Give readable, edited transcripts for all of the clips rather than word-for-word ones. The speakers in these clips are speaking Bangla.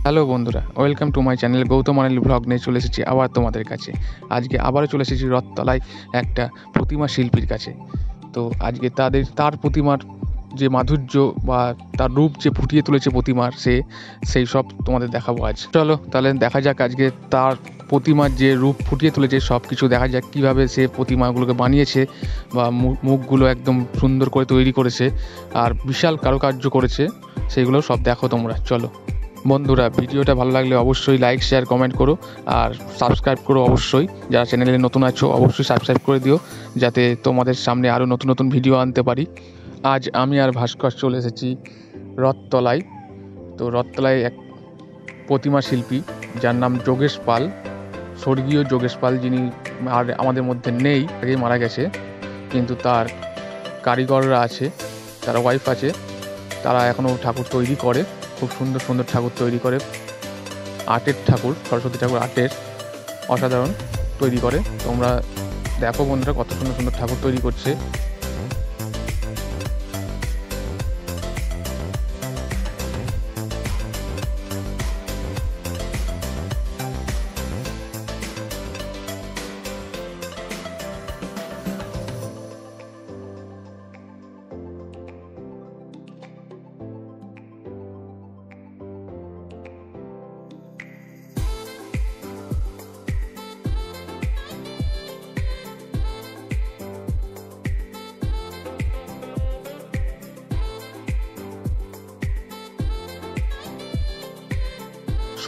হ্যালো বন্ধুরা, welcome to my channel Gautam Anil blog নিয়ে চলে এসেছি আবার তোমাদের কাছে। আজকে আবারও চলে এসেছি রথতলায় একটা প্রতিমা শিল্পীর কাছে। তো আজকে তার প্রতিমার যে মাধুর্য বা তার রূপ যে ফুটিয়ে তুলেছে প্রতিমার সেই সব তোমাদের দেখাবো আজ। চলো তাহলে দেখা যাক আজকে তার প্রতিমার যে রূপ ফুটিয়ে তুলেছে সব কিছু দেখা যাক, কীভাবে সে প্রতিমাগুলোকে বানিয়েছে বা মুখগুলো একদম সুন্দর করে তৈরি করেছে আর বিশাল কারুকার্য করেছে, সেইগুলো সব দেখো তোমরা। চলো বন্ধুরা, ভিডিওটা ভালো লাগলে অবশ্যই লাইক শেয়ার কমেন্ট করো আর সাবস্ক্রাইব করো। অবশ্যই যারা চ্যানেলে নতুন আছো অবশ্যই সাবস্ক্রাইব করে দিও, যাতে তোমাদের সামনে আরও নতুন নতুন ভিডিও আনতে পারি। আজ আমি আর ভাস্কর চলে এসেছি রথতলায়। তো রথতলায় এক প্রতিমা শিল্পী যার নাম যোগেশ পাল, স্বর্গীয় যোগেশ পাল, যিনি আর আমাদের মধ্যে নেই, আগেই মারা গেছে। কিন্তু তার কারিগররা আছে, তার ওয়াইফ আছে, তারা এখনও ঠাকুর তৈরি করে, খুব সুন্দর সুন্দর ঠাকুর তৈরি করে। আর্টের ঠাকুর, সরস্বতী ঠাকুর আর্টের অসাধারণ তৈরি করে। তোমরা দেখো বন্ধুরা কত সুন্দর সুন্দর ঠাকুর তৈরি করছে।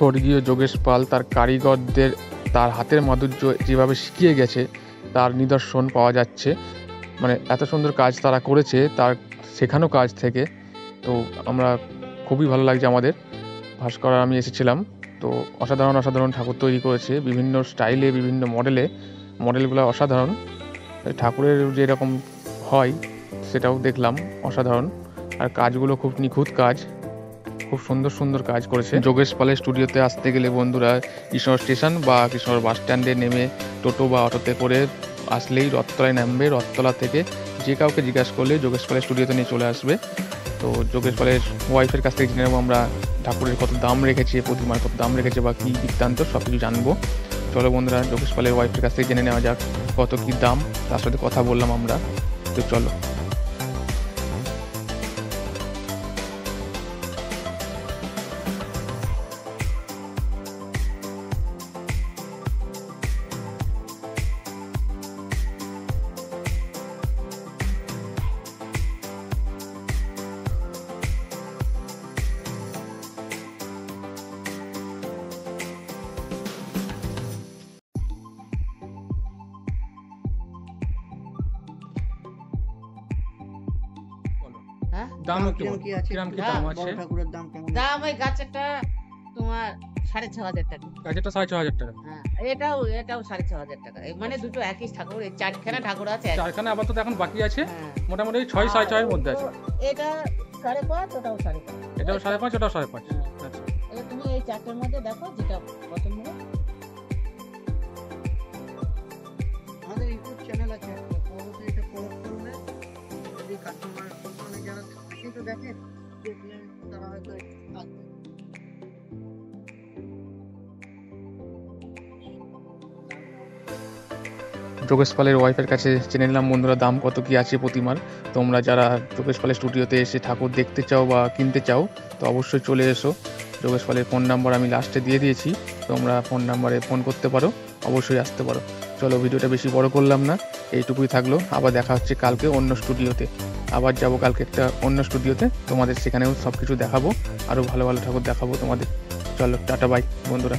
স্বর্গীয় যোগেশ পাল তার কারিগরদের তার হাতের মাধুর্য যেভাবে শিখিয়ে গেছে তার নিদর্শন পাওয়া যাচ্ছে। মানে এত সুন্দর কাজ তারা করেছে তার শেখানো কাজ থেকে। তো আমরা খুবই ভালো লাগছে আমাদের। ভাস্কর আর আমি এসেছিলাম, তো অসাধারণ অসাধারণ ঠাকুর তৈরি করেছে, বিভিন্ন স্টাইলে বিভিন্ন মডেলগুলো অসাধারণ। ঠাকুরের যেরকম হয় সেটাও দেখলাম অসাধারণ। আর কাজগুলো খুব নিখুঁত কাজ, খুব সুন্দর সুন্দর কাজ করেছে। যোগেশ পালের স্টুডিওতে আসতে গেলে বন্ধুরা কৃষ্ণ স্টেশন বা কৃষ্ণ বাস স্ট্যান্ডে নেমে টোটো বা অটোতে করে আসলেই রথতলায় নামবে। রথতলা থেকে যে কাউকে জিজ্ঞাসা করলে যোগেশ পালের স্টুডিওতে নিয়ে চলে আসবে। তো যোগেশ পালের ওয়াইফের কাছ থেকে জেনে নেবো আমরা ঠাকুরের কত দাম রেখেছে, প্রতিমার কত দাম রেখেছে বা কী বৃত্তান্ত সব কিছু জানবো। চলো বন্ধুরা, যোগেশ পালের ওয়াইফের কাছ থেকে জেনে নেওয়া যাক কত কী দাম, তার সাথে কথা বললাম আমরা। তো চলো। দাম কি আছে? কিরকম কি দাম আছে? ঠাকুরের দাম কেমন? দাম ওই গাছেরটা তোমার 6,500 টাকা। গাছেরটা 6,500 টাকা। হ্যাঁ, এটাও 6,500 টাকা। মানে দুটো একই ঠাকুর, এই চারখানা ঠাকুর আছে। চারখানা আপাতত এখন বাকি আছে, হ্যাঁ, মোটামুটি 6-6.5 এর মধ্যে আছে। এটা 5.5, ওটাও 5.5। এটাও 5.5, ওটাও 5.5। আচ্ছা, এবার তুমি এই চারটের মধ্যে দেখো যেটা পছন্দ হয়। আমাদের ইউটিউব চ্যানেল আছে, অবশ্যই এটা ফলো করলে যদি কাস্টমার মানে যারা কিন্তু দেখে দেখলে তারা হয়তো আসবে। যোগেশ পালের ওয়াইফের কাছে জেনে নিলাম বন্ধুরা দাম কত কি আছে প্রতিমার। তোমরা যারা যোগেশ পালের স্টুডিওতে এসে ঠাকুর দেখতে চাও বা কিনতে চাও তো অবশ্যই চলে এসো। যোগেশ পালের ফোন নাম্বার আমি লাস্টে দিয়ে দিয়েছি, তোমরা ফোন নাম্বারে ফোন করতে পারো, অবশ্যই আসতে পারো। চলো, ভিডিওটা বেশি বড় করলাম না, এইটুকুই থাকলো। আবার দেখা হচ্ছে কালকে অন্য স্টুডিওতে। আবার যাবো কালকে একটা অন্য স্টুডিওতে, তোমাদের সেখানেও সব কিছু দেখাবো, আরও ভালো ভালো ঠাকুর দেখাবো তোমাদের। চলো টাটা বাই বন্ধুরা।